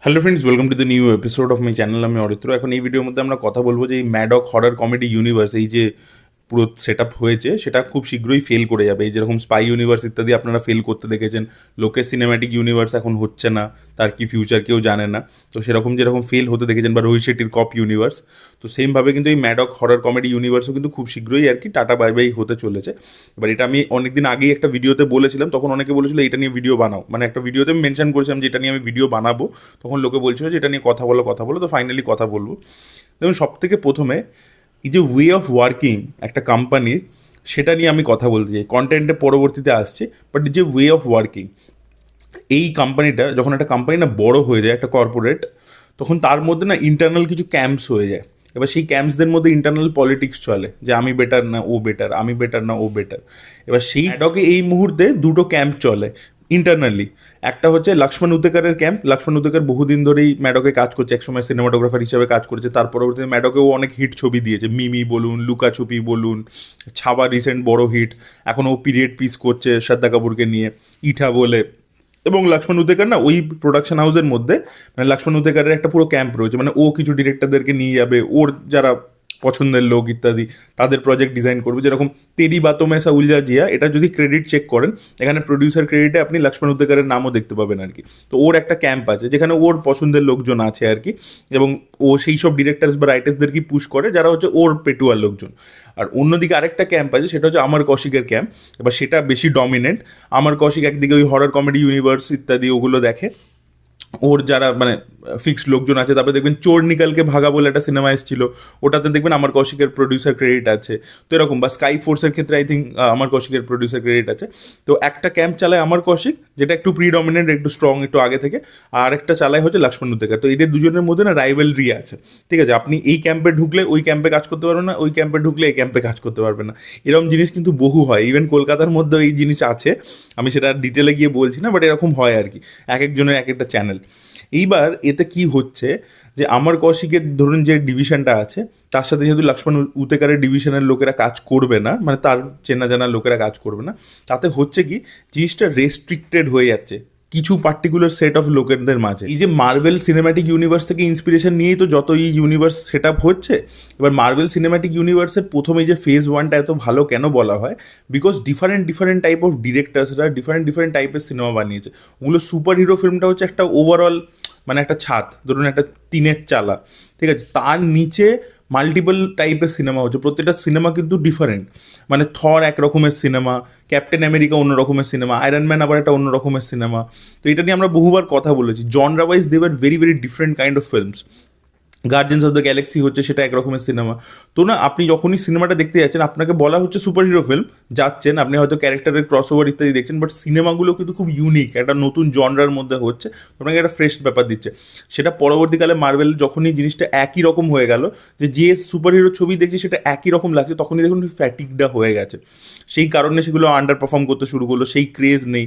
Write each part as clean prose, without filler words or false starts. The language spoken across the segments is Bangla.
Hello friends, welcome to the new episode of my channel. আমি অরিত্র। এখন এই ভিডিওর মধ্যে আমরা কথা বলবো যে এই ম্যাডক হরর কমেডি ইউনিভার্স, এই যে পুরো সেট আপ হয়েছে, সেটা খুব শীঘ্রই ফেল করে যাবে। এই যেরকম স্পাই ইউনিভার্স ইত্যাদি আপনারা ফেল করতে দেখেছেন, লোকের সিনেম্যাটিক ইউনিভার্স এখন হচ্ছে না, তার কি ফিউচার কেউ জানে না। তো সেরকম যেরকম ফেল হতে দেখেছেন, বা রোহিত শেট্টির কপ ইউনিভার্স, তো সেমভাবে কিন্তু এই ম্যাডক হরর কমেডি ইউনিভার্সও কিন্তু খুব শীঘ্রই আর কি টাটা বাই বাই হতে চলেছে। এবার এটা আমি অনেকদিন আগেই একটা ভিডিওতে বলেছিলাম, তখন অনেকে বলেছিল এটা নিয়ে ভিডিও বানাও, মানে একটা ভিডিওতে মেনশন করেছিলাম যে এটা নিয়ে আমি ভিডিও বানাবো। তখন লোকে বলছিল যে এটা নিয়ে কথা বলো কথা বলো, তো ফাইনালি কথা বলবো। দেখুন, সব থেকে প্রথমে এই যে ওয়ে অফ ওয়ার্কিং একটা কোম্পানির, সেটা নিয়ে আমি কথা বলতে চাই। কন্টেন্টে পরবর্তীতে আসছে, বাট যে ওয়ে অফ ওয়ার্কিং, এই কোম্পানিটা যখন একটা কোম্পানি না বড় হয়ে যায়, একটা কর্পোরেট, তখন তার মধ্যে না ইন্টারনাল কিছু ক্যাম্পস হয়ে যায়। এবার সেই ক্যাম্পসদের মধ্যে ইন্টারনাল পলিটিক্স চলে, যে আমি বেটার না ও বেটার, আমি বেটার না ও বেটার। এবার সেই ডকে এই মুহূর্তে দুটো ক্যাম্প চলে ইন্টারনালি। একটা হচ্ছে লক্ষ্মণ উতেকারের ক্যাম্প। লক্ষ্মণ উতেকার বহুদিন ধরেই ম্যাডকে কাজ করছে, একসময় সিনেমাটোগ্রাফার হিসেবে কাজ করেছে। তার পরবর্তীতে ম্যাডকেও অনেক হিট ছবি দিয়েছে, মিমি বলুন, লুকাছুপি বলুন, ছাবা রিসেন্ট বড় হিট। এখন ও পিরিয়ড পিস করছে শ্রদ্ধা কাপুরকে নিয়ে, ইঠা বলে। এবং লক্ষ্মণ উদ্দেকার না ওই প্রোডাকশন হাউসের মধ্যে, মানে লক্ষ্মণ উদ্দেকারের একটা পুরো ক্যাম্প রয়েছে, মানে ও কিছু ডিরেক্টরদেরকে নিয়ে যাবে, ওর যারা পছন্দের লোক ইত্যাদি, তাদের প্রজেক্ট ডিজাইন করবে। যেরকম তেরি বাতো মে সা উলঝা জিয়া, এটা যদি ক্রেডিট চেক করেন, এখানে প্রডিউসার ক্রেডিটে আপনি লক্ষ্মণ উদ্দেকারের নামও দেখতে পাবেন আর কি। তো ওর একটা ক্যাম্প আছে যেখানে ওর পছন্দের লোকজন আছে আর কি, এবং ও সেই সব ডিরেক্টরস বা রাইটার্সদেরকে পুশ করে যারা হচ্ছে ওর পেটুয়ার লোকজন। আর অন্যদিকে আরেকটা ক্যাম্প আছে, সেটা হচ্ছে আমার কৌশিকের ক্যাম্প। এবার সেটা বেশি ডমিনেন্ট। আমার কৌশিক একদিকে ওই হরর কমেডি ইউনিভার্স ইত্যাদি ওগুলো দেখে, ওর যারা মানে ফিক্সড লোকজন আছে। তারপরে দেখবেন চোর নিকালকে ভাগা বলে একটা সিনেমা এসেছিল, ওটাতে দেখবেন আমার কৌশিকের প্রডিউসার ক্রেডিট আছে। তো এরকম, বা স্কাই ফোর্সের ক্ষেত্রে আই থিঙ্ক আমার কৌশিকের প্রডিউসার ক্রেডিট আছে। তো একটা ক্যাম্প চালায় আমার কৌশিক, যেটা একটু প্রিডমিনেন্ট, একটু স্ট্রং, একটু আগে থেকে। আর একটা চালায় হচ্ছে লক্ষ্মণ উদ্দেকার। তো এদের দুজনের মধ্যে না রাইভেলরি আছে, ঠিক আছে? আপনি এই ক্যাম্পে ঢুকলে ওই ক্যাম্পে কাজ করতে পারবেন না, ওই ক্যাম্পে ঢুকলে এই ক্যাম্পে কাজ করতে পারবেন না। এরকম জিনিস কিন্তু বহু হয়, ইভেন কলকাতার মধ্যেও এই জিনিস আছে। আমি সেটা ডিটেলে গিয়ে বলছি না, বাট এরকম হয় আর কি, এক একজনের এক একটা চ্যানেল। এইবার এতে কি হচ্ছে, যে আমার কৌশিকের ধরুন যে ডিভিশনটা আছে, তার সাথে যেহেতু লক্ষ্মণ উতেকারের ডিভিশনের লোকেরা কাজ করবে না, মানে তার চেনা জানা লোকেরা কাজ করবে না, তাতে হচ্ছে কি জিনিসটা রেস্ট্রিক্টেড হয়ে যাচ্ছে কিছু পার্টিকুলার সেট অফ লোকেদের মাঝে। এই যে মার্ভেল সিনেম্যাটিক ইউনিভার্স থেকে ইন্সপিরেশন নিয়েই তো যত এই ইউনিভার্স সেট আপ হচ্ছে। এবার মার্ভেল সিনেম্যাটিক ইউনিভার্সের প্রথমে যে ফেজ ওয়ানটা এত ভালো কেন বলা হয়, because different different type of ডিরেক্টার্সরা ডিফারেন্ট ডিফারেন্ট টাইপের সিনেমা বানিয়েছে। ওগুলো সুপার হিরো ফিল্মটা হচ্ছে একটা ওভারঅল, মানে একটা ছাদ, ধরুন একটা টিনের চালা, ঠিক আছে? তার নিচে মাল্টিপল টাইপের সিনেমা হচ্ছে, প্রত্যেকটা সিনেমা কিন্তু ডিফারেন্ট। মানে থর এক রকমের সিনেমা, ক্যাপ্টেন আমেরিকা অন্য রকমের সিনেমা, আয়রন ম্যান আবার একটা অন্য রকমের সিনেমা। তো এটা নিয়ে আমরা বহুবার কথা বলেছি। Genre wise they are very very different kind of films. Guardians of the Galaxy হচ্ছে সেটা এক রকমের সিনেমা। তো না, আপনি যখনই সিনেমাটা দেখতে যাচ্ছেন, আপনাকে বলা হচ্ছে সুপার হিরো ফিল্ম, যাচ্ছেন আপনি হয়তো ক্যারেক্টারের ক্রস ওভার ইত্যাদি দেখছেন, বাট সিনেমাগুলো কিন্তু খুব ইউনিক, একটা নতুন জনরার মধ্যে হচ্ছে, আপনাকে একটা ফ্রেশ ব্যাপার দিচ্ছে। সেটা পরবর্তীকালে মার্ভেল যখনই জিনিসটা একই রকম হয়ে গেল, যে যে সুপার হিরো ছবি দেখছি সেটা একই রকম লাগছে, তখনই দেখুন ফ্যাটিকটা হয়ে গেছে। সেই কারণে সেগুলো আন্ডার পারফর্ম করতে শুরু করলো, সেই ক্রেজ নেই,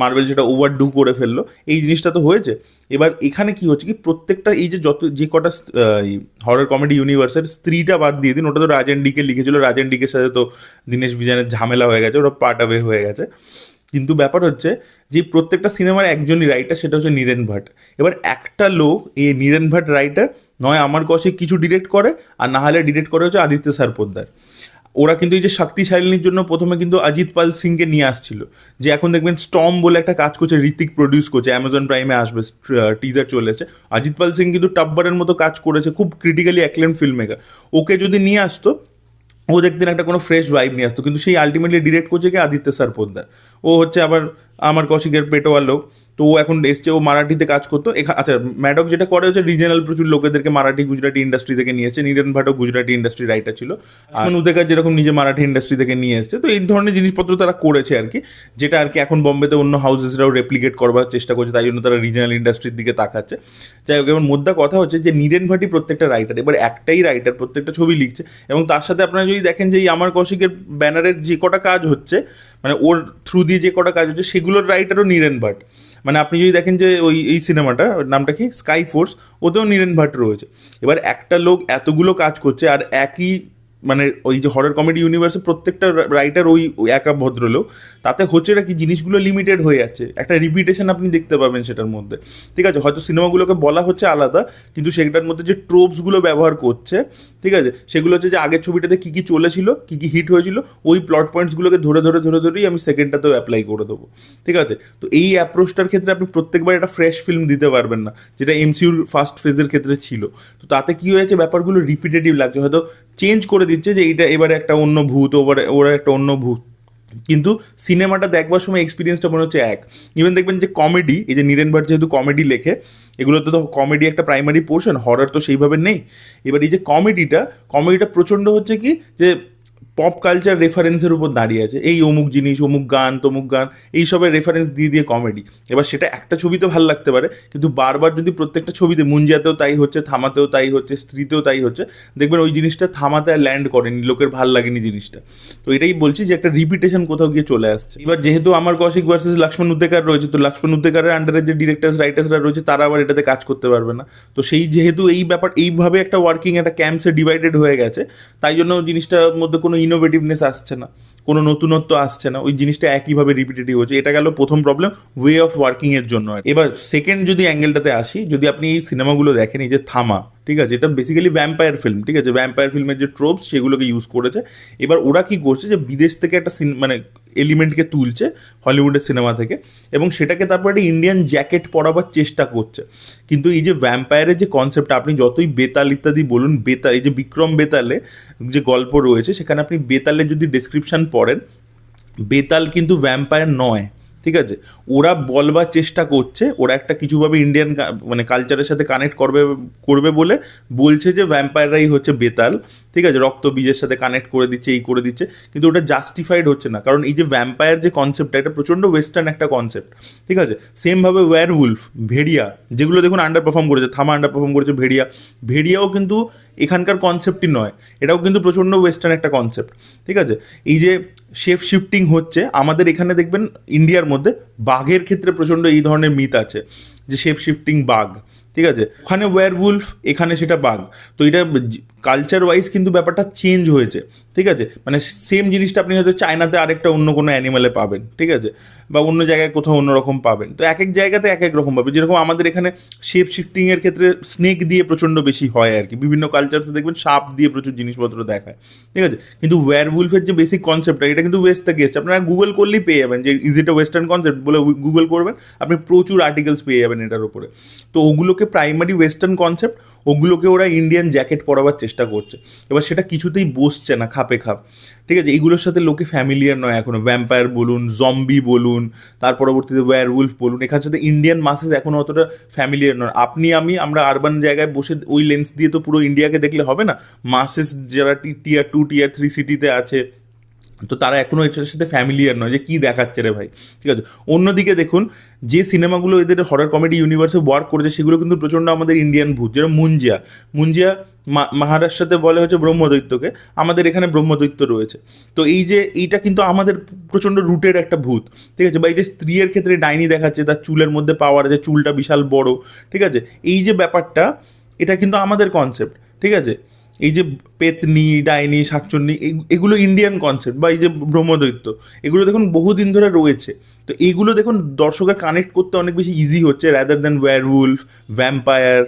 মার্ভেল সেটা ওভারডু করে ফেললো। এই জিনিসটা তো হয়েছে। এবার এখানে কি হচ্ছে কি, প্রত্যেকটা এই যে যত যে কটা হরর কমেডি ইউনিভার্সের, স্ত্রীটা বাদ দিয়ে দিন, ওটা তো রাজেন ডিকে লিখেছিল। রাজেন ডিকের সাথে তো দীনেশ বিজনের ঝামেলা হয়ে গেছে, ওটা পার্ট অ্যাওয়ে হয়ে গেছে। কিন্তু ব্যাপার হচ্ছে যে প্রত্যেকটা সিনেমার একজনই রাইটার, সেটা হচ্ছে নীরেন ভাট। এবার একটা লোক, এই নীরেন ভাট রাইটার, নয় আমার কৌশিক কিছু ডিরেক্ট করে, আর না হলে ডিরেক্ট করে হচ্ছে আদিত্য স্যার পোদ্দার। ওরা কিন্তু এই যে শক্তিশালিনীর জন্য প্রথমে কিন্তু অজিত পাল সিংকে নিয়ে আসছিল, যে এখন দেখবেন স্টর্ম বলে একটা কাজ করছে, ঋতিক প্রডিউস করছে, অ্যামাজন প্রাইমে আসবে, টিজার চলে এসেছে। অজিত পাল সিং কিন্তু টাব্বারের মতো কাজ করেছে, খুব ক্রিটিক্যালি অ্যাক্লেম ফিল্ম মেকার। ওকে যদি নিয়ে আসতো, ও দেখতেন একটা কোনো ফ্রেশ ভাইব নিয়ে আসতো। কিন্তু সেই আলটিমেটলি ডিরেক্ট করছে কি আদিত্য স্যার পোদ্দার। ও হচ্ছে আবার আমার কৌশিকের পেটোয়ার লোক। তো ও এখন এসছে, ও মারাঠিতে কাজ করতো। আচ্ছা, ম্যাডক যেটা করে হচ্ছে রিজনাল প্রচুর লোকেদেরকে মারাঠি গুজরাটি ইন্ডাস্ট্রি থেকে নিয়ে এসছে। নীরেন ভাটও গুজরাটি ইন্ডাস্ট্রি রাইটার ছিল, আসমান উদেকার যেরকম নিজে মারাঠি ইন্ডাস্ট্রি থেকে নিয়ে এসছে। তো এই ধরনের জিনিসপত্র তারা করেছে আর কি, যেটা আর কি এখন বম্বেতে অন্য হাউসেসরাও রেপ্লিকেট করবার চেষ্টা করছে, তাই জন্য তারা রিজনাল ইন্ডাস্ট্রির দিকে তাকাচ্ছে। যাই হোক, এবার মোদ্দা কথা হচ্ছে যে নীরেন ভাটি প্রত্যেকটা রাইটার, এবার একটাই রাইটার প্রত্যেকটা ছবি লিখছে। এবং তার সাথে আপনারা যদি দেখেন যে এই আমার কৌশিকের ব্যানারের যে কটা কাজ হচ্ছে, মানে ওর থ্রু দিয়ে যে কটা কাজ হচ্ছে, সেগুলোর রাইটারও নীরেন ভাট। মানে আপনি যদি দেখেন যে ওই এই সিনেমাটা, নামটা কি, স্কাই ফোর্স, ওতেও নীরেন ভাট রয়েছে। এবার একটা লোক এতগুলো কাজ করছে, আর একই মানে ওই যে হরর কমেডি ইউনিভার্সে প্রত্যেকটা রাইটার ওই একা ভদ্রলোক, তাতে হচ্ছে এটা কি জিনিসগুলো লিমিটেড হয়ে যাচ্ছে, একটা রিপিটেশন আপনি দেখতে পাবেন সেটার মধ্যে। ঠিক আছে, হয়তো সিনেমাগুলোকে বলা হচ্ছে আলাদা, কিন্তু সেটার মধ্যে যে ট্রোপসগুলো ব্যবহার করছে, ঠিক আছে, সেগুলো হচ্ছে যে আগের ছবিটাতে কী কী চলেছিল, কী কী হিট হয়েছিল, ওই প্লট পয়েন্টসগুলোকে ধরেই আমি সেকেন্ডটাতেও অ্যাপ্লাই করে দেবো। ঠিক আছে, তো এই অ্যাপ্রোচটার ক্ষেত্রে আপনি প্রত্যেকবার একটা ফ্রেশ ফিল্ম দিতে পারবেন না, যেটা এমসিউর ফার্স্ট ফেজের ক্ষেত্রে ছিল। তো তাতে কী হয়েছে, ব্যাপারগুলো রিপিটেটিভ লাগছে, হয়তো চেঞ্জ করে দিচ্ছে যে এইটা এবারে একটা অন্য ভূত, ওরা একটা অন্য ভূত, কিন্তু সিনেমাটা দেখবার সময় এক্সপিরিয়েন্সটা মনে হচ্ছে এক। ইভেন দেখবেন যে কমেডি, এই যে নীরেন ভাট যেহেতু কমেডি লেখে, এগুলোতে তো কমেডি একটা প্রাইমারি পোর্শন, হরর তো সেইভাবে নেই। এবার এই যে কমেডিটা প্রচণ্ড হচ্ছে কি, যে পপ কালচার রেফারেন্সের উপর দাঁড়িয়ে আছে, এই অমুক জিনিস, অমুক গান, তমুক গান, এইসবের রেফারেন্স দিয়ে কমেডি। এবার সেটা একটা ছবিতে ভাল লাগতে পারে, কিন্তু বারবার যদি প্রত্যেকটা ছবিতে, মুঞ্জিয়াতেও তাই হচ্ছে, থামাতেও তাই হচ্ছে, স্ত্রীতেও তাই হচ্ছে, দেখবেন ওই জিনিসটা থামাতে আর ল্যান্ড করেনি, লোকের ভাল লাগেনি জিনিসটা। তো এটাই বলছি যে একটা রিপিটেশন কোথাও গিয়ে চলে আসছে। এবার যেহেতু আমার কৌশিক ভার্সেস লক্ষ্মণ উদ্দেকার রয়েছে, তো লক্ষ্মণ উদ্দেকারের আন্ডারে যে ডিরেক্টার্স রাইটার্সরা রয়েছে, তারা আবার এটাতে কাজ করতে পারবে না। তো সেই যেহেতু এই ব্যাপার এইভাবে একটা ওয়ার্কিং একটা ক্যাম্পসে ডিভাইডেড হয়ে গেছে, তাই জন্য জিনিসটার মধ্যে কোনো ইনোভেটিভনেস আসছে না, কোনো নতুনত্ব আসছে না, ওই জিনিসটা একইভাবে রিপিটেটিভ হচ্ছে। এটা গেল প্রথম প্রবলেম, ওয়ে অফ ওয়ার্কিং এর জন্য। এবার সেকেন্ড যদি অ্যাঙ্গেলটাতে আসি, যদি আপনি এই সিনেমাগুলো দেখেন, এই যে থামা, ঠিক আছে, এটা বেসিক্যালি ভ্যাম্পায়ার ফিল্ম, ঠিক আছে, ভ্যাম্পায়ার ফিল্মের যে ট্রোপস সেগুলোকে ইউজ করেছে। এবার ওরা কি করছে, যে বিদেশ থেকে একটা মানে এলিমেন্টকে তুলছে হলিউডের সিনেমা থেকে, এবং সেটাকে তারপর একটা ইন্ডিয়ান জ্যাকেট পরাবার চেষ্টা করছে। কিন্তু এই যে ভ্যাম্পায়ারের যে কনসেপ্ট, আপনি যতই বেতাল ইত্যাদি বলুন, বেতাল, এই যে বিক্রম বেতালে যে গল্প রয়েছে, সেখানে আপনি বেতালের যদি ডেসক্রিপশন পড়েন, বেতাল কিন্তু ভ্যাম্পায়ার নয়। ঠিক আছে, ওরা বলবার চেষ্টা করছে, ওরা একটা কিছুভাবে ইন্ডিয়ান মানে কালচারের সাথে কানেক্ট করবে করবে বলে বলছে যে ভ্যাম্পায়াররাই হচ্ছে বেতাল। ঠিক আছে, রক্ত বীজের সাথে কানেক্ট করে দিচ্ছে, এই করে দিচ্ছে, কিন্তু ওটা জাস্টিফাইড হচ্ছে না, কারণ এই যে ভ্যাম্পায়ার যে কনসেপ্টটা, এটা প্রচণ্ড ওয়েস্টার্ন একটা কনসেপ্ট। ঠিক আছে, সেমভাবে ওয়্যারউলফ, ভেড়িয়া, যেগুলো দেখুন আন্ডার পারফর্ম করেছে, থামা আন্ডার পারফর্ম করেছে, ভেড়িয়াও কিন্তু এখানকার কনসেপ্টই নয়, এটাও কিন্তু প্রচণ্ড ওয়েস্টার্ন একটা কনসেপ্ট। ঠিক আছে, এই যে শেপ শিফটিং হচ্ছে আমাদের এখানে, দেখবেন ইন্ডিয়ার মধ্যে বাঘের ক্ষেত্রে প্রচণ্ড এই ধরনের মিথ আছে, যে শেপ শিফটিং বাঘ, ঠিক আছে, ওখানে ওয়্যারউলফ, এখানে সেটা বাঘ। তো এটা কালচার ওয়াইজ কিন্তু ব্যাপারটা চেঞ্জ হয়েছে। ঠিক আছে, মানে সেম জিনিসটা আপনি হয়তো চায়নাতে আরেকটা অন্য কোনো অ্যানিমালে পাবেন, ঠিক আছে, বা অন্য জায়গায় কোথাও অন্যরকম পাবেন। তো এক এক জায়গাতে এক এক রকম পাবে, যেরকম আমাদের এখানে শেপ শিফটিংয়ের ক্ষেত্রে স্নেক দিয়ে প্রচণ্ড বেশি হয় আর কি, বিভিন্ন কালচারসে দেখবেন সাপ দিয়ে প্রচুর জিনিসপত্র দেখায়। ঠিক আছে, কিন্তু ওয়্যারউলফের যে বেসিক কনসেপ্টটা, এটা কিন্তু ওয়েস্ট থেকে এসছে। আপনারা গুগল করলেই পেয়ে যাবেন যে is it A western concept বলে, গুগল করবেন, আপনি প্রচুর আর্টিকেলস পেয়ে যাবেন এটার উপরে। তো ওগুলোকে প্রাইমারি ওয়েস্টার্ন কনসেপ্ট, ওগুলোকে ওরা ইন্ডিয়ান জ্যাকেট পরাবার চেষ্টা করছে। এবার সেটা কিছুতেই বসছে না খাপে খাপ। ঠিক আছে, এইগুলোর সাথে লোকে ফ্যামিলিয়ার নয় এখনো, ভ্যাম্পায়ার বলুন, জম্বি বলুন, তার পরবর্তীতে ওয়্যারউলফ বলুন, এখানে সাথে ইন্ডিয়ান মাসেস এখনো অতটা ফ্যামিলিয়ার নয়। আমরা আরবান জায়গায় বসে ওই লেন্স দিয়ে তো পুরো ইন্ডিয়াকে দেখলে হবে না, মাসেস যারা টিয়ার 2 টিয়ার 3 সিটিতে আছে, তো তারা এখনও এটার সাথে ফ্যামিলিয়ার নয়, যে কী দেখাচ্ছে রে ভাই। ঠিক আছে, অন্যদিকে দেখুন, যে সিনেমাগুলো এদের হরর কমেডি ইউনিভার্সে ওয়ার্ক করেছে, সেগুলো কিন্তু প্রচণ্ড আমাদের ইন্ডিয়ান ভূত, যেরকম মুঞ্জিয়া মহারাষ্ট্রতে বলে হচ্ছে ব্রহ্মদৈত্যকে, আমাদের এখানে ব্রহ্মদৈত্য রয়েছে। তো এই যে এইটা কিন্তু আমাদের প্রচণ্ড রুটের একটা ভূত। ঠিক আছে, বা এই যে স্ত্রীর ক্ষেত্রে ডাইনি দেখাচ্ছে, তার চুলের মধ্যে পাওয়ার আছে, চুলটা বিশাল বড়। ঠিক আছে, এই যে ব্যাপারটা, এটা কিন্তু আমাদের কনসেপ্ট। ঠিক আছে, এই যে পেতনি, ডাইনি, শাকচুন্নি, এগুলো ইন্ডিয়ান কনসেপ্ট, বা এই যে ব্রহ্মদৈত্য, এগুলো দেখুন বহুদিন ধরে রয়েছে। তো এইগুলো দেখুন দর্শকের কানেক্ট করতে অনেক বেশি ইজি হচ্ছে, রাদার দ্যান ওয়্যারউলফ, ভ্যাম্পায়ার,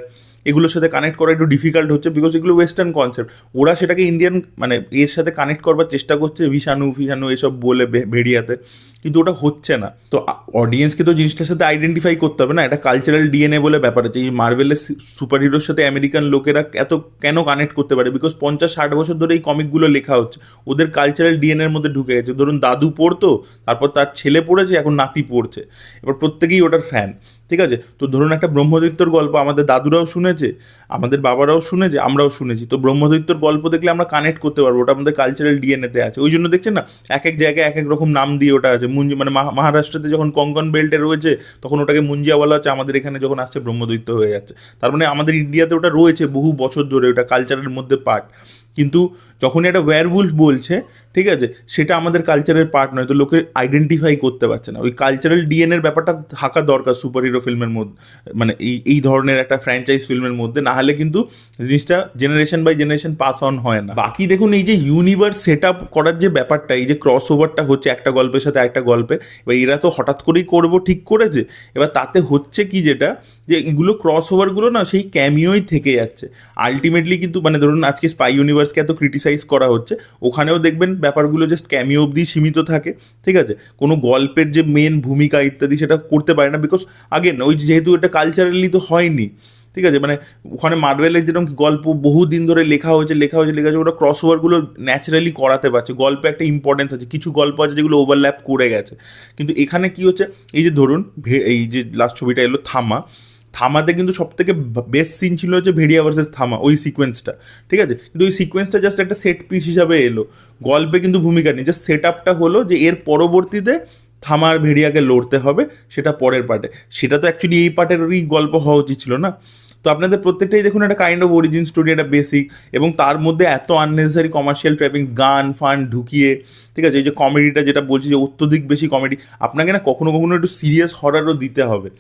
এগুলোর সাথে কানেক্ট করা একটু ডিফিকাল্ট হচ্ছে, বিকজ এগুলো ওয়েস্টার্ন কনসেপ্ট। ওরা সেটাকে ইন্ডিয়ান মানে এর সাথে কানেক্ট করবার চেষ্টা করছে, ফিসানু এসব বলে ভেড়িয়াতে, কিন্তু ওটা হচ্ছে না। তো অডিয়েন্সকে তো জিনিসটার সাথে আইডেন্টিফাই করতে হবে না, এটা কালচারাল ডিএনএ বলে ব্যাপার আছে। এই মার্ভেলের সুপার হিরোর সাথে আমেরিকান লোকেরা এত কেন কানেক্ট করতে পারে, বিকজ 50-60 বছর ধরে এই কমিকগুলো লেখা হচ্ছে, ওদের কালচারাল ডিএনএর মধ্যে ঢুকে গেছে। ধরুন দাদু পড়তো, তারপর তার ছেলে পড়েছে, এখন নাতি পড়ছে, এবার প্রত্যেকেই ওটার ফ্যান। ঠিক আছে, তো ধরুন একটা ব্রহ্মদৈত্যর গল্প আমাদের দাদুরাও শুনেছে, আমাদের বাবারাও শুনেছে, আমরাও শুনেছি, তো ব্রহ্মদৈত্যর গল্প দেখলে আমরা কানেক্ট করতে পারবো, ওটা আমাদের কালচারাল ডিএনএতে আছে। ওই জন্য দেখছেন না, এক এক জায়গায় এক এক রকম নাম দিয়ে ওটা আছে। মানে মহারাষ্ট্রতে যখন কঙ্কন বেল্টে রয়েছে, তখন ওটাকে মুঞ্জিয়া বলা হচ্ছে, আমাদের এখানে যখন আসছে ব্রহ্মদৈত্য হয়ে যাচ্ছে। তার মানে আমাদের ইন্ডিয়াতে ওটা রয়েছে বহু বছর ধরে, ওটা কালচারের মধ্যে পার্ট। কিন্তু যখন একটা ওয়্যারউলফ বলছে, ঠিক আছে, সেটা আমাদের কালচারের পার্ট নয়, তো লোকে আইডেন্টিফাই করতে পারছে না। ওই কালচারাল ডিএনএর ব্যাপারটা থাকা দরকার সুপার হিরো ফিল্মের মধ্যে, মানে এই ধরনের একটা ফ্র্যাঞ্চাইজ ফিল্মের মধ্যে, না হলে কিন্তু জিনিসটা generation by generation pass on হয় না। বাকি দেখুন, এই যে ইউনিভার্স সেট আপ করার যে ব্যাপারটা, এই যে ক্রস ওভারটা হচ্ছে একটা গল্পের সাথে একটা গল্পে, এবার এরা তো হঠাৎ করেই করবো ঠিক করেছে, এবার তাতে হচ্ছে কি যেটা, যে এগুলো ক্রস ওভারগুলো না সেই ক্যামিওই থেকে যাচ্ছে আলটিমেটলি। কিন্তু মানে ধরুন আজকে স্পাই ইউনিভার্সকে এত ক্রিটিসাইজ করা হচ্ছে, ওখানেও দেখবেন ব্যাপারগুলো জাস্ট ক্যামিও অবধি সীমিত থাকে, ঠিক আছে, কোনো গল্পের যে মেন ভূমিকা ইত্যাদি সেটা করতে পারে না, বিকজ আগেন ওই যেহেতু এটা কালচারালি তো হয়নি, ঠিক আছে, মানে ওখানে মার্ভেলের যেরকম গল্প বহু দিন ধরে লেখা হয়েছে, ওরা ক্রস ওভারগুলো ন্যাচারালি করাতে পারছে, গল্পে একটা ইম্পর্টেন্স আছে, কিছু গল্প আছে যেগুলো ওভারল্যাপ করে গেছে। কিন্তু এখানে কি হচ্ছে, এই যে ধরুন এই যে লাস্ট ছবিটা এলো থামাতে কিন্তু সব থেকে বেস্ট সিন ছিল হচ্ছে ভেড়িয়া ভার্সেস থামা, ওই সিকোয়েন্সটা, ঠিক আছে, কিন্তু ওই সিকোয়েন্সটা জাস্ট একটা সেট পিস হিসাবে এলো, গল্পে কিন্তু ভূমিকা নেই, জাস্ট সেট আপটা হলো যে এর পরবর্তীতে থামার ভেড়িয়াকে লড়তে হবে, সেটা পরের পার্টে, সেটা তো অ্যাকচুয়ালি এই পার্টেরই গল্প হওয়া উচিত ছিল না। তো আপনাদের প্রত্যেকটাই দেখুন একটা কাইন্ড অফ অরিজিন স্টোরি, একটা বেসিক, এবং তার মধ্যে এত আননেসেসারি কমার্শিয়াল ট্র্যাপিং, গান ফান ঢুকিয়ে, ঠিক আছে, এই যে কমেডিটা যেটা বলছি যে অত্যধিক বেশি কমেডি, আপনাকে না কখনো কখনো একটু সিরিয়াস হরারও দিতে হবে।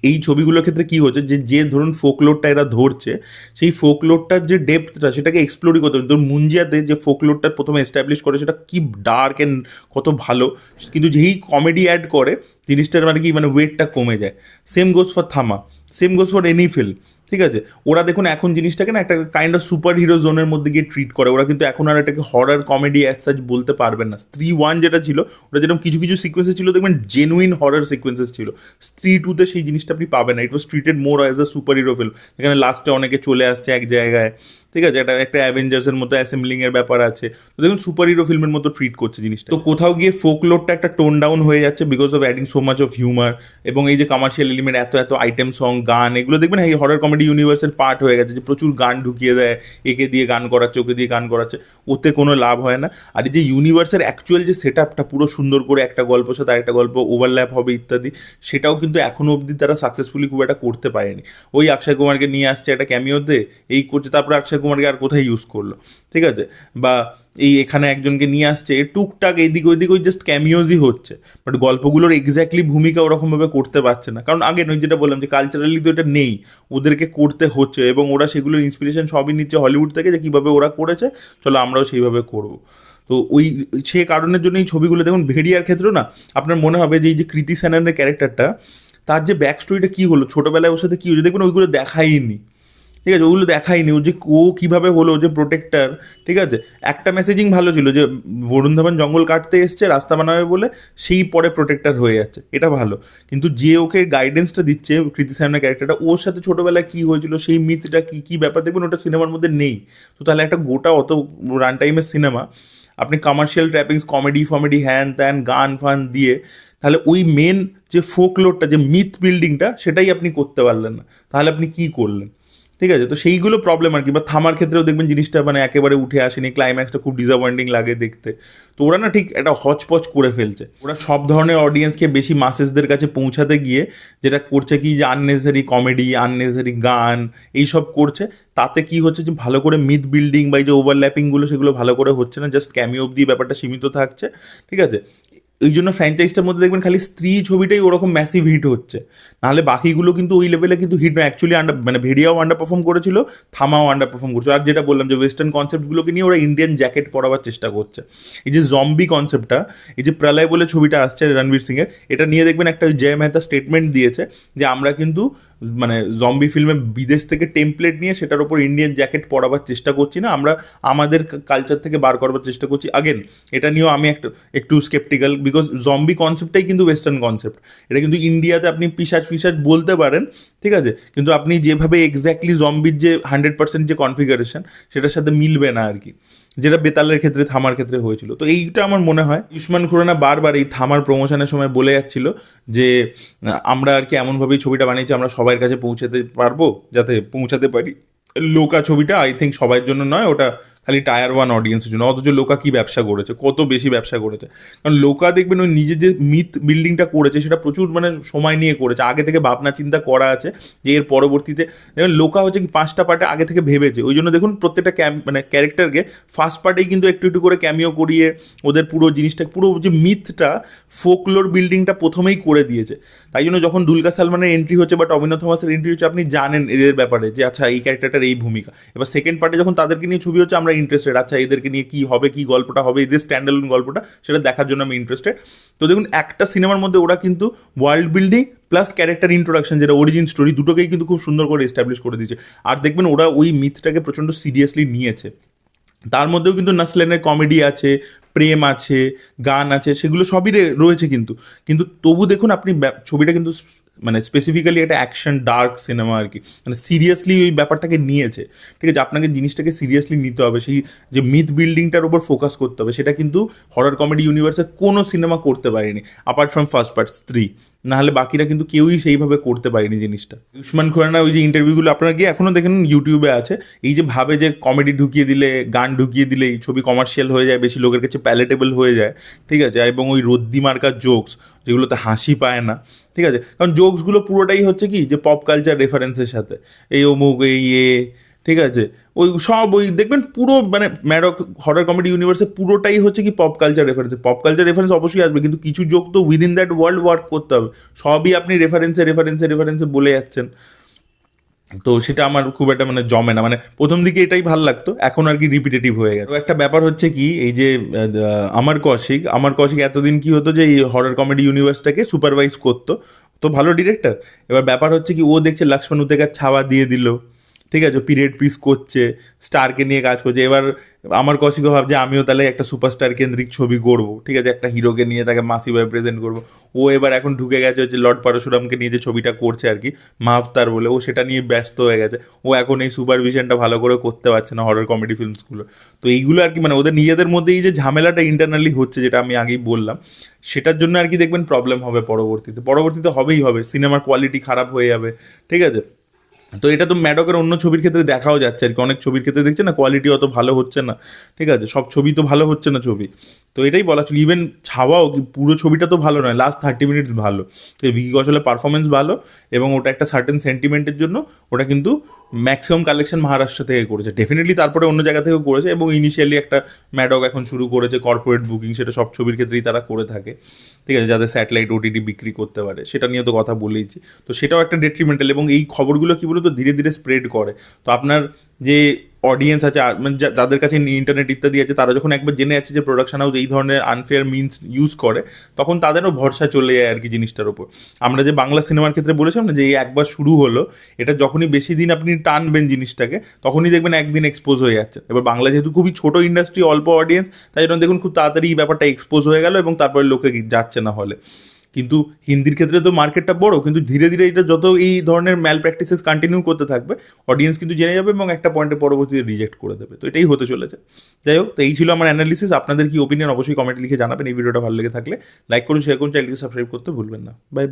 এই ছবিগুলোর ক্ষেত্রে কি হচ্ছে, যে ধরুন ফোকলোরটা এরা ধরছে, সেই ফোকলোরটার যে ডেপথটা সেটাকে এক্সপ্লোরই করতে হবে। ধরুন মুঞ্জিয়াতে যে ফোকলোরটা প্রথমে এস্টাবলিশ করে সেটা কি ডার্ক অ্যান্ড কত ভালো, কিন্তু যেই কমেডি অ্যাড করে জিনিসটার মানে কি, মানে ওয়েটটা কমে যায়। সেম গোজ ফর থামা, same goes for any film, ঠিক আছে। ওরা দেখুন এখন জিনিসটাকে না একটা কাইন্ড অফ সুপার হিরো জোনের মধ্যে গিয়ে ট্রিট করে, ওরা কিন্তু এখন আর এটাকে হরার কমেডি অ্যাজ সাচ বলতে পারবেন না। স্ত্রী 1 যেটা ছিল, ওটা যেরকম কিছু কিছু সিকোয়েন্সেস ছিল দেখবেন জেনুইন হরার সিকোয়েন্সেস ছিল, স্ত্রী 2তে সেই জিনিসটা আপনি পাবেন না। It was treated more as a super hero film, যেখানে লাস্টে অনেকে চলে আসছে এক জায়গায়, ঠিক আছে, একটা একটা অ্যাভেঞ্জার্সের মতো অ্যাসেম্বলিং এর ব্যাপার আছে, তো দেখুন সুপার হিরো ফিল্মের মতো ট্রিট করছে জিনিসটা। তো কোথাও গিয়ে ফোকলোরটা একটা টোন ডাউন হয়ে যাচ্ছে because of adding so much of humour, এবং এই যে কমার্শিয়াল এলিমেন্ট, এত এত আইটেম সং, গান, এগুলো দেখবেন এই হরার কমেডি ইউনিভার্সের পার্ট হয়ে গেছে, যে প্রচুর গান ঢুকিয়ে দেয়, একে দিয়ে গান করাচ্ছে, ওকে দিয়ে গান করাচ্ছে, ওতে কোনো লাভ হয় না। আর এই যে ইউনিভার্সের অ্যাকচুয়াল যে সেট আপটা পুরো সুন্দর করে একটা গল্পের সাথে আরেকটা গল্প ওভারল্যাপ হবে ইত্যাদি, সেটাও কিন্তু এখনো অবধি তারা সাকসেসফুলি খুব একটা করতে পারেনি। ওই অক্ষয় কুমারকে নিয়ে আসছে একটা ক্যামিওতে, এই করছে, তারপরে অক্ষয় কুমারকে আর কোথায় ইউজ করলো, ঠিক আছে, বা এই এখানে একজনকে নিয়ে আসছে টুকটাক এইদিক ওইদিক, ওই জাস্ট ক্যামিওজই হচ্ছে, বাট গল্পগুলোর এক্স্যাক্টলি ভূমিকা ওরকমভাবে করতে পারছে না, কারণ আগে নয় যেটা বললাম যে কালচারালি তো এটা নেই, ওদেরকে করতে হচ্ছে, এবং ওরা সেগুলো ইন্সপিরেশন সবই নিচ্ছে হলিউড থেকে, যে কীভাবে ওরা করেছে, চলো আমরাও সেইভাবে করবো। তো ওই সে কারণের জন্য এই ছবিগুলো দেখুন, ভেড়িয়ার ক্ষেত্রেও না আপনার মনে হবে যে এই যে কৃতি সেনানের ক্যারেক্টারটা, তার যে ব্যাক স্টোরিটা কী হলো, ছোটোবেলায় ওর সাথে কী হয়েছে দেখবেন, ওইগুলো দেখাইনি, ঠিক আছে, ওগুলো দেখায়নি, ও যে ও কীভাবে হলো, যে প্রোটেক্টার, ঠিক আছে, একটা মেসেজিং ভালো ছিল যে বরুণ ধাবান জঙ্গল কাটতে এসছে রাস্তা বানাবে বলে, সেই পরে প্রোটেক্টার হয়ে যাচ্ছে, এটা ভালো। কিন্তু যে ওকে গাইডেন্সটা দিচ্ছে কৃতি সামনের ক্যারেক্টারটা, ওর সাথে ছোটোবেলায় কী হয়েছিল, সেই মিথটা কী কী ব্যাপার দেখবেন ওটা সিনেমার মধ্যে নেই। তো তাহলে একটা গোটা অত রান টাইমের সিনেমা আপনি কমার্শিয়াল ট্র্যাপিংস, কমেডি ফমেডি, হ্যান ত্যান, গান ফান দিয়ে, তাহলে ওই মেন যে ফোকলোরটা, যে মিথ বিল্ডিংটা, সেটাই আপনি করতে পারলেন না, তাহলে আপনি কী করলেন, ঠিক আছে। তো সেইগুলো প্রবলেম আর কি। বা থামার ক্ষেত্রেও দেখবেন জিনিসটা মানে একেবারে উঠে আসেনি, ক্লাইম্যাক্সটা খুব ডিসঅ্যাপয়েন্টিং লাগে দেখতে। তো ওরা না ঠিক একটা হচপচ করে ফেলছে, ওরা সব ধরনের অডিয়েন্সকে বেশি মাসেসদের কাছে পৌঁছাতে গিয়ে যেটা করছে কি, যে আননেসেসারি কমেডি, আননেসেসারি গান, এইসব করছে। তাতে কি হচ্ছে, যে ভালো করে মিথ বিল্ডিং বা এই যে ওভারল্যাপিংগুলো, সেগুলো ভালো করে হচ্ছে না, জাস্ট ক্যামিও অবধি ব্যাপারটা সীমিত থাকছে, ঠিক আছে। এই জন্য ফ্র্যাঞ্চাইজটার মধ্যে দেখবেন খালি স্ত্রী ছবিটাই ওরকম ম্যাসিভ হিট হচ্ছে, নাহলে বাকিগুলো কিন্তু ওই লেভেলে কিন্তু হিট নয়। অ্যাকচুয়ালি মানে ভেড়িয়াও আন্ডার পারফর্ম করেছিল, থামাও আন্ডার পারফর্ম করেছিল। আর যেটা বললাম যে ওয়েস্টার্ন কনসেপ্টগুলোকে নিয়ে ওরা ইন্ডিয়ান জ্যাকেট পরাবার চেষ্টা করছে। এই যে জম্বি কনসেপ্টটা, এই যে প্রলয় বলে ছবিটা আসছে রণবীর সিংয়ের, এটা নিয়ে দেখবেন একটা জয় মেহতা স্টেটমেন্ট দিয়েছে যে আমরা কিন্তু মানে জম্বি ফিল্মে বিদেশ থেকে টেমপ্লেট নিয়ে সেটার ওপর ইন্ডিয়ান জ্যাকেট পরাবার চেষ্টা করছি না, আমরা আমাদের কালচার থেকে বার করবার চেষ্টা করছি। আগেন এটা নিয়েও আমি একটু স্কেপটিক্যাল, বিকজ জম্বি কনসেপ্টটাই কিন্তু ওয়েস্টার্ন কনসেপ্ট। এটা কিন্তু ইন্ডিয়াতে আপনি পিশাচ ফিশাচ বলতে পারেন, ঠিক আছে, কিন্তু আপনি যেভাবে এক্স্যাক্টলি জম্বির যে 100% যে কনফিগারেশন, সেটার সাথে মিলবে না আর কি, যেটা বেতালের ক্ষেত্রে, থামার ক্ষেত্রে হয়েছিল। তো এইটা আমার মনে হয় আয়ুষ্মান খুরানা বারবার এই থামার প্রমোশনের সময় বলে যাচ্ছিল যে আমরা আর কি এমনভাবেই ছবিটা বানিয়েছি আমরা সবার কাছে পৌঁছাতে পারবো, যাতে পৌঁছাতে পারি। লোকা ছবিটা আই থিঙ্ক সবার জন্য নয়, ওটা খালি টায়ার ওয়ান অডিয়েন্সের জন্য, অথচ লোকা কি ব্যবসা করেছে, কত বেশি ব্যবসা করেছে। কারণ লোকা দেখবেন ওই নিজে যে মিথ বিল্ডিংটা করেছে সেটা প্রচুর মানে সময় নিয়ে করেছে, আগে থেকে ভাবনা চিন্তা করা আছে যে এর পরবর্তীতে দেখবেন লোকা হচ্ছে কি 5টা পার্টে আগে থেকে ভেবেছে, ওই জন্য দেখুন প্রত্যেকটা মানে ক্যারেক্টারকে ফার্স্ট পার্টেই কিন্তু একটু একটু করে ক্যামিও করিয়ে ওদের পুরো জিনিসটা, পুরো যে মিথটা ফোকলোর বিল্ডিংটা প্রথমেই করে দিয়েছে। তাই জন্য যখন দুলকার সালমানের এন্ট্রি হচ্ছে বা টবিনো থমাসের এন্ট্রি হচ্ছে, আপনি জানেন এদের ব্যাপারে যে আচ্ছা এই ক্যারেক্টারটার এই ভূমিকা। এবার সেকেন্ড পার্টে যখন তাদেরকে নিয়ে ছবি হচ্ছে, আমরা ইন্টারেস্টেড, আচ্ছা এদেরকে নিয়ে কি হবে, কি গল্পটা হবে, এদের স্ট্যান্ডার্ড গল্পটা সেটা দেখার জন্য আমি ইন্টারেস্টেড। তো দেখুন একটা সিনেমার মধ্যে ওরা কিন্তু world building plus character introduction, যেটা অরিজিন স্টোরি, দুটোকেই কিন্তু খুব সুন্দর করে এস্টাবলিশ করে দিয়েছে। আর দেখবেন ওরা ওই মিথটাকে প্রচণ্ড সিরিয়াসলি নিয়েছে। তার মধ্যেও কিন্তু নাসলেনের কমেডি আছে, প্রেম আছে, গান আছে, সেগুলো সবই রয়েছে কিন্তু। কিন্তু তবু দেখুন আপনি ছবিটা কিন্তু মানে স্পেসিফিক্যালি একটা অ্যাকশন ডার্ক সিনেমা আর কি, মানে সিরিয়াসলি ওই ব্যাপারটাকে নিয়েছে। ঠিক আছে, আপনাকে জিনিসটাকে সিরিয়াসলি নিতে হবে, সেই যে মিথ বিল্ডিংটার উপর ফোকাস করতে হবে, সেটা কিন্তু হরর কমেডি ইউনিভার্সে কোনো সিনেমা করতে পারেনি অ্যাপার্ট ফ্রম ফার্স্ট পার্ট 3। নাহলে বাকিরা কিন্তু কেউই সেইভাবে করতে পারেনি জিনিসটা। উসমান খুরানা ওই যে ইন্টারভিউগুলো আপনারা গিয়ে এখনও দেখেন ইউটিউবে আছে, এই যে ভাবে যে কমেডি ঢুকিয়ে দিলে, গান ঢুকিয়ে দিলে এই ছবি কমার্শিয়াল হয়ে যায়, বেশি লোকের কাছে প্যালেটেবল হয়ে যায়। ঠিক আছে, এবং ওই রদ্দি মার্কার জোকস যেগুলোতে হাসি পায় না। ঠিক আছে, কারণ জোকসগুলো পুরোটাই হচ্ছে কি যে পপ কালচার রেফারেন্সের সাথে, এই অমুক এই ঠিক আছে, ওই সব ওই দেখবেন পুরো মানে ম্যাডক হরর কমেডি ইউনিভার্সে পুরোটাই হচ্ছে কি pop culture reference. Pop culture reference অবশ্যই আসবে, কিন্তু কিছু জোক তো উইদিন দ্যাট ওয়ার্ল্ড ওয়ার্ক করতে হবে, সবই আপনি রেফারেন্সে বলে যাচ্ছেন। তো সেটা আমার খুব একটা মানে জমে না, মানে প্রথম দিকে এটাই ভাল লাগতো, এখন আর কি রিপিটেটিভ হয়ে গেছে। একটা ব্যাপার হচ্ছে কি, এই যে আমার কৌশিক এতদিন কি হতো যে এই হরর কমেডি ইউনিভার্সটাকে সুপারভাইজ করতো, তো ভালো ডিরেক্টর। এবার ব্যাপার হচ্ছে কি, ও দেখছে লক্ষ্মণ উতেকার ছাওয়া দিয়ে দিল, ঠিক আছে, পিরিয়ড পিস করছে, স্টারকে নিয়ে কাজ করছে। এবার আমার কৌশিকও ভাবছে আমিও তাহলে একটা সুপারস্টার কেন্দ্রিক ছবি করব, ঠিক আছে, একটা হিরোকে নিয়ে তাকে মাসিভাবে প্রেজেন্ট করব। ও এবার এখন ঢুকে গেছে হচ্ছে লর্ড পরশুরামকে নিয়ে যে ছবিটা করছে আর কি, মাহফতার বলে, ও সেটা নিয়ে ব্যস্ত হয়ে গেছে। ও এখন এই সুপারভিশনটা ভালো করে করতে পারছে না হরর কমেডি ফিল্মসগুলো। তো এইগুলো আর কি মানে ওদের নিজেদের মধ্যেই যে ঝামেলাটা ইন্টারনালি হচ্ছে, যেটা আমি আগেই বললাম, সেটার জন্য আর কি দেখবেন প্রবলেম হবে পরবর্তীতে হবেই হবে, সিনেমার কোয়ালিটি খারাপ হয়ে যাবে। ঠিক আছে, তো এটা তো ম্যাডকের অন্য ছবির ক্ষেত্রে দেখাও যাচ্ছে আর কি, অনেক ছবির ক্ষেত্রে দেখছে না কোয়ালিটি অত ভালো হচ্ছে না। ঠিক আছে, সব ছবি তো ভালো হচ্ছে না ছবি, তো এটাই বলা ছিল। ইভেন ছাওয়াও কি পুরো ছবিটা তো ভালো নয়, লাস্ট 30 মিনিটস ভালো। তো ভিকি কৌশলের পারফরমেন্স ভালো, এবং ওটা একটা সার্টেন সেন্টিমেন্টের জন্য ওটা কিন্তু ম্যাক্সিমাম কালেকশন মহারাষ্ট্র থেকে করেছে ডেফিনেটলি, তারপরে অন্য জায়গা থেকেও করেছে। এবং ইনিশিয়ালি একটা ম্যাডক এখন শুরু করেছে কর্পোরেট বুকিং, সেটা সব ছবির ক্ষেত্রেই তারা করে থাকে। ঠিক আছে, যাদের স্যাটেলাইট ওটিটি বিক্রি করতে পারে, সেটা নিয়ে তো কথা বলেইছি। তো সেটাও একটা ডেট্রিমেন্টাল, এবং এই খবরগুলো কী বলতো ধীরে ধীরে স্প্রেড করে। তো আপনার যে অডিয়েন্স আছে মানে যাদের কাছে ইন্টারনেট ইত্যাদি আছে, তারা যখন একবার জেনে যাচ্ছে যে প্রোডাকশন হাউস এই ধরনের আনফেয়ার মিনস ইউজ করে, তখন তাদেরও ভরসা চলে যায় আর কি জিনিসটার ওপর। আমরা যে বাংলা সিনেমার ক্ষেত্রে বলেছিলাম না যে এই একবার শুরু হলো, এটা যখনই বেশি দিন আপনি টানবেন জিনিসটাকে, তখনই দেখবেন একদিন এক্সপোজ হয়ে যাচ্ছে। এবার বাংলা যেহেতু খুবই ছোট ইন্ডাস্ট্রি, অল্প অডিয়েন্স, তাই জন্য দেখুন খুব তাড়াতাড়ি এই ব্যাপারটা এক্সপোজ হয়ে গেল, এবং তারপরে লোকে যাচ্ছে না হলে। কিন্তু হিন্দির ক্ষেত্রে তো মার্কেটটা বড়, কিন্তু ধীরে ধীরে এটা যত এই ধরনের ম্যাল প্র্যাকটিসেস কন্টিনিউ করতে থাকবে, অডিয়েন্স কিন্তু জেনে যাবে এবং একটা পয়েন্টে পরবর্তীতে রিজেক্ট করে দেবে। তো এটাই হতে চলেছে। যাই হোক, তো এই ছিল আমার অ্যানালিসিস। আপনাদের কি ওপিনিয়ন অবশ্যই কমেন্টে লিখে জানাবেন। এই ভিডিওটা ভালো লেগে থাকলে লাইক করুন, শেয়ার করুন, চ্যানেলকে সাবস্ক্রাইব করতে ভুলবেন না। Bye bye.